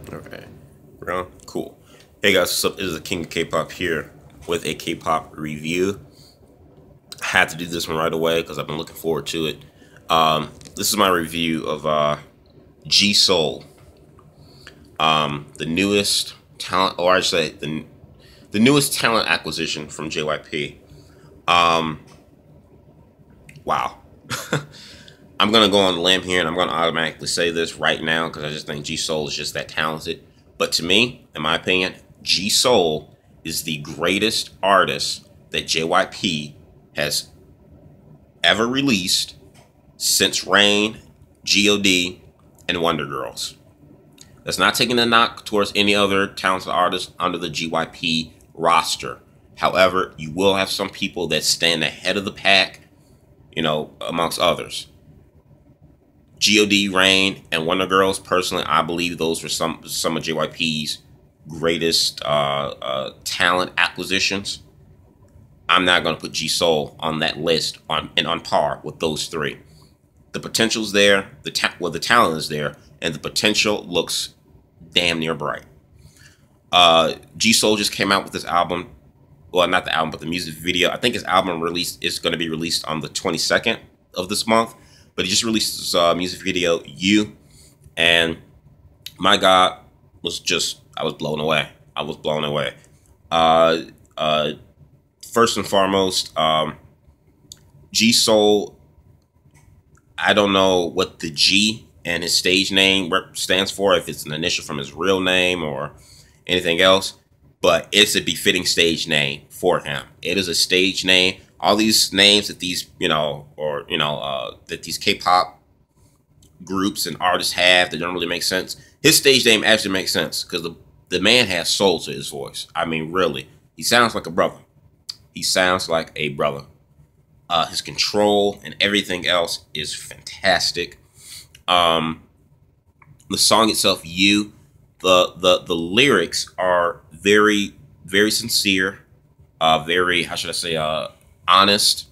Okay. Real cool. Hey guys, what's up? This is the King of K-pop here with a K-pop review. I had to do this one right away because I've been looking forward to it. This is my review of G Soul, the newest talent, or I should say the newest talent acquisition from JYP. Um, wow. I'm gonna go on the limb here, and I'm gonna automatically say this right now because I just think G Soul is just that talented. But to me, in my opinion, G Soul is the greatest artist that JYP has ever released since Rain, God, and Wonder Girls. That's not taking a knock towards any other talented artists under the JYP roster. However, you will have some people that stand ahead of the pack, amongst others. God, Rain, and Wonder Girls. Personally, I believe those were some of JYP's greatest talent acquisitions. I'm not going to put G Soul on that list on par with those three. The potential's there, the talent is there, and the potential looks damn near bright. G Soul just came out with this album. Well, not the album, but the music video. I think his album is going to be released on the 22nd of this month. But he just released his music video, You, and my God, I was blown away. I was blown away. Uh, uh, First and foremost, G Soul, I don't know what the G and his stage name stands for, if it's an initial from his real name or anything else, but it's a befitting stage name for him. It is a stage name. All these names that these, that these K-pop groups and artists have that don't really make sense. His stage name actually makes sense because the man has soul to his voice. I mean, really, he sounds like a brother. He sounds like a brother. His control and everything else is fantastic. The song itself, You, the lyrics are very, very sincere. Very, how should I say, honest,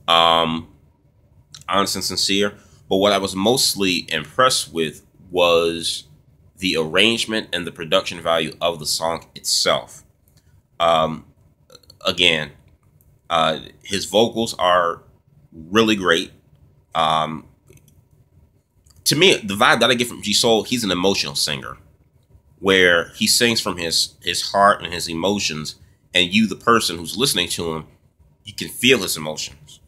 honest and sincere. But what I was mostly impressed with was the arrangement and the production value of the song itself. Um, Again, his vocals are really great. Um, to me, the vibe that I get from G Soul, he's an emotional singer, where he sings from his heart and his emotions, and you, the person who's listening to him, you can feel his emotions,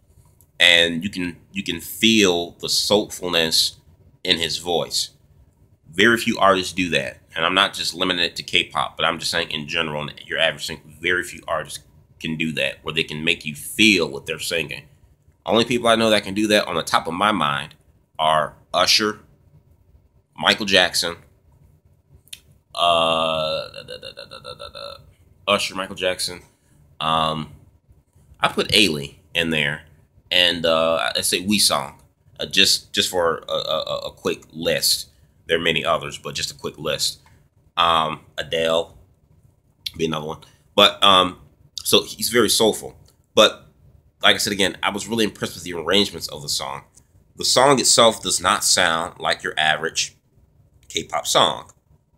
and you can feel the soulfulness in his voice. Very few artists do that, and I'm not just limiting it to K-pop, but I'm just saying in general, your average thing, very few artists can do that, where they can make you feel what they're singing. Only people I know that can do that on the top of my mind are Usher, Michael Jackson, Usher, Michael Jackson. I put Ailey in there, and I say We Song, just for a quick list. There are many others, but just a quick list. Adele be another one, but so he's very soulful. But like I said again, I was really impressed with the arrangements of the song. The song itself does not sound like your average K-pop song.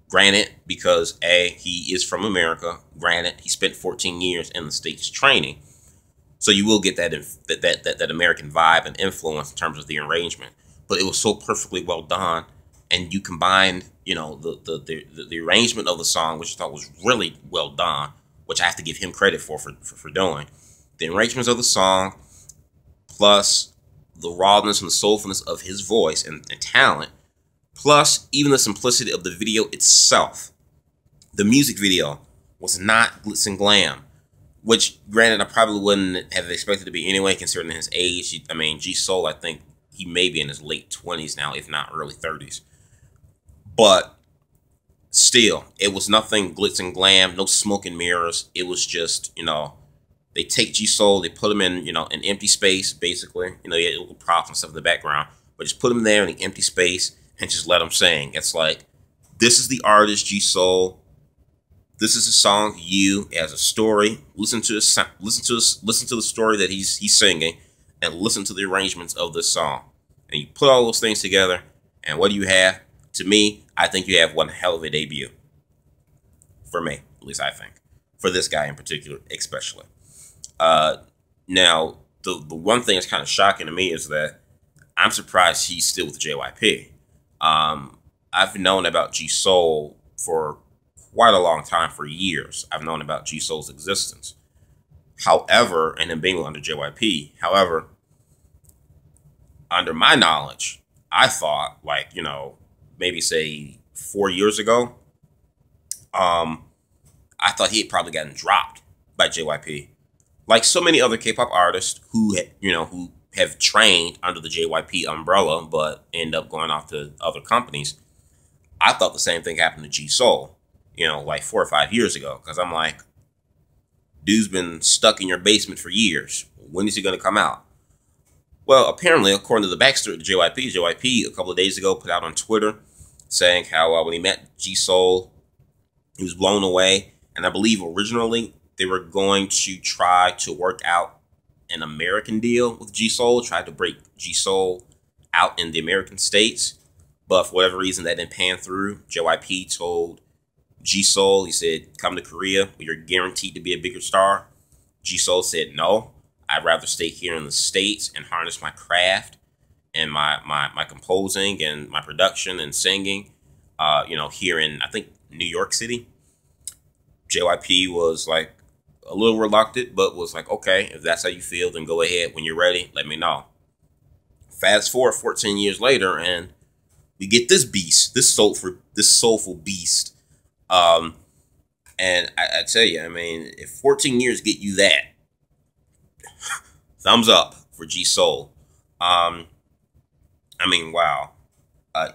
Granted, because he is from America. Granted, he spent 14 years in the States training. So you will get that American vibe and influence in terms of the arrangement. But it was so perfectly well done, and you combined, the arrangement of the song, which I thought was really well done, which I have to give him credit for doing. The arrangements of the song, plus the rawness and the soulfulness of his voice and talent, plus even the simplicity of the video itself. The music video was not glitz and glam, which, granted, I probably wouldn't have expected to be anyway, considering his age. I mean, G Soul, I think he may be in his late 20s now, if not early 30s. But still, it was nothing glitz and glam, no smoke and mirrors. It was just, they take G Soul, they put him in, an empty space, basically. You had little props and stuff in the background, but just put him there in the empty space and just let him sing. It's like, this is the artist, G Soul. This is a song, You. It has a story. Listen to the story that he's singing, and listen to the arrangements of this song. And you put all those things together, and what do you have? To me, I think you have one hell of a debut. For me, at least I think. For this guy in particular, especially. Now, the one thing that's kind of shocking to me is that I'm surprised he's still with JYP. I've known about G Soul for quite a long time, for years. I've known about G Soul's existence. However, and him being under JYP, however, under my knowledge, I thought, like, you know, maybe say 4 years ago, I thought he had probably gotten dropped by JYP. Like so many other K-pop artists who, who have trained under the JYP umbrella, but end up going off to other companies. I thought the same thing happened to G Soul, like 4 or 5 years ago. Because I'm like, dude's been stuck in your basement for years. When is he going to come out? Well, apparently, according to the backstory of JYP a couple of days ago put out on Twitter saying how when he met G Soul, he was blown away. And I believe originally they were going to try to work out an American deal with G Soul, tried to break G Soul out in the American states. But for whatever reason, that didn't pan through. JYP told G Soul, he said, come to Korea where you're guaranteed to be a bigger star. G Soul said, no, I'd rather stay here in the States and harness my craft and my composing and my production and singing, here in, I think, New York City. JYP was like a little reluctant, but was like, okay, if that's how you feel, then go ahead. When you're ready, let me know. Fast forward 14 years later, and we get this beast, this soulful beast. And I tell you, I mean, if 14 years get you that, thumbs up for G Soul. I mean, wow.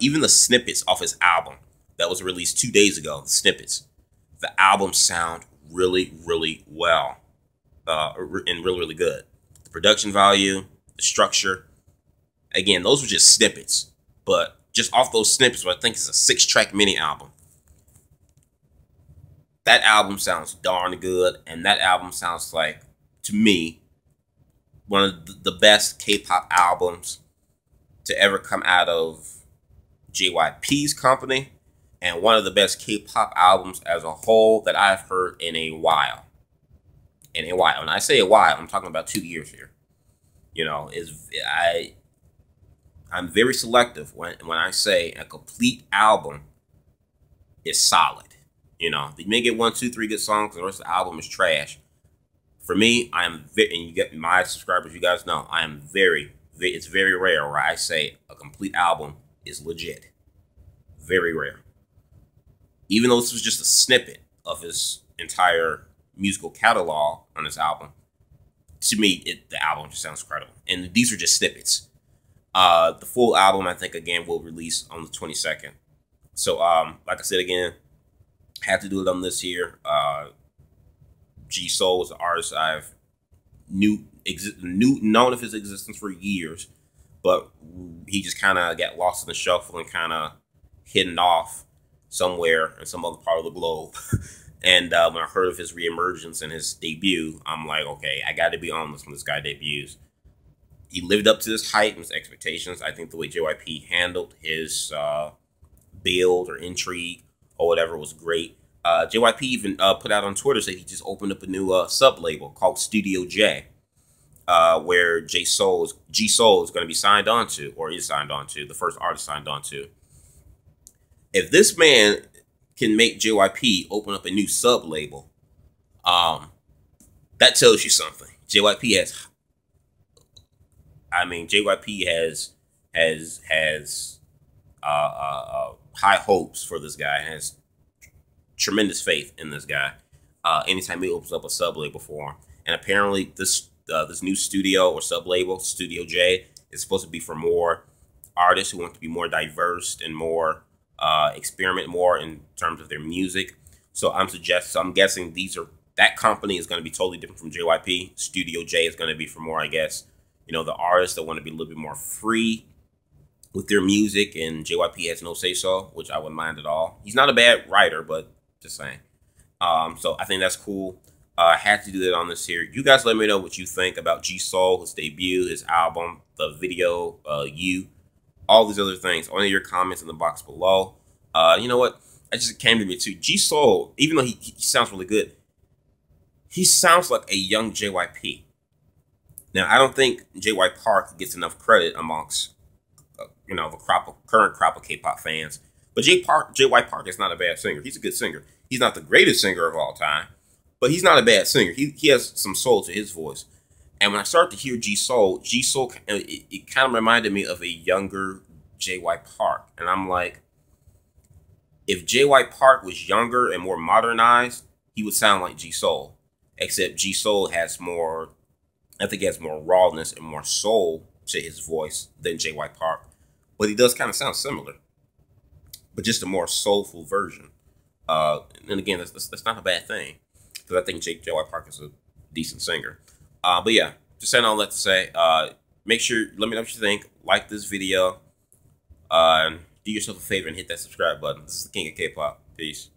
Even the snippets off his album that was released 2 days ago, the snippets, the album sound really, really well, and really, really good. The production value, the structure, again, those were just snippets, but just off those snippets, what I think is a 6-track mini album. That album sounds darn good, and that album sounds like, to me, one of the best K-pop albums to ever come out of JYP's company, and one of the best K-pop albums as a whole that I've heard in a while. In a while. When I say a while, I'm talking about 2 years here. I'm very selective when I say a complete album is solid. You may get 1, 2, 3 good songs, and the rest of the album is trash. For me, and you get my subscribers, you guys know, it's very rare where I say a complete album is legit. Very rare. Even though this was just a snippet of his entire musical catalog on this album, to me, the album just sounds incredible. And these are just snippets. The full album, I think, again, will release on the 22nd. So, like I said, again, had to do it on this here. G Soul is an artist I've known of his existence for years, but he just kind of got lost in the shuffle and kind of hidden off somewhere in some other part of the globe. And when I heard of his reemergence and his debut, I'm like, okay, I got to be on this when this guy debuts. He lived up to his hype and his expectations. I think the way JYP handled his build or intrigue or whatever was great. JYP even put out on Twitter that he just opened up a new sub-label called Studio J, where G Soul is going to be signed on to, or is signed on to, the first artist signed on to. If this man can make JYP open up a new sub-label, that tells you something. JYP has high hopes for this guy, and has tremendous faith in this guy. Anytime he opens up a sub-label for him. And apparently this new studio or sub-label, Studio J, is supposed to be for more artists who want to be more diverse and more experiment more in terms of their music. So I'm guessing that company is going to be totally different from JYP. Studio J is going to be for more, I guess, the artists that want to be a little bit more free with their music, and JYP has no say-so, which I wouldn't mind at all. He's not a bad writer, but just saying. So I think that's cool. I had to do that on this here. You guys let me know what you think about G Soul, his debut, his album, the video, all these other things. Only your comments in the box below. You know what? It just came to me too. G Soul, even though he sounds really good, he sounds like a young JYP. Now, I don't think JY Park gets enough credit amongst the current crop of K-pop fans. But JY Park is not a bad singer. He's a good singer. He's not the greatest singer of all time, but he's not a bad singer. He has some soul to his voice. And when I started to hear G Soul, it kind of reminded me of a younger JY Park. And I'm like, if JY Park was younger and more modernized, he would sound like G Soul. Except G Soul has more, I think he has more rawness and more soul to his voice than JY Park. But he does kind of sound similar, but just a more soulful version. And again, that's not a bad thing, because I think JY Park is a decent singer. But yeah, just saying all that to say, make sure, let me know what you think. Like this video. Do yourself a favor and hit that subscribe button. This is the King of K-pop. Peace.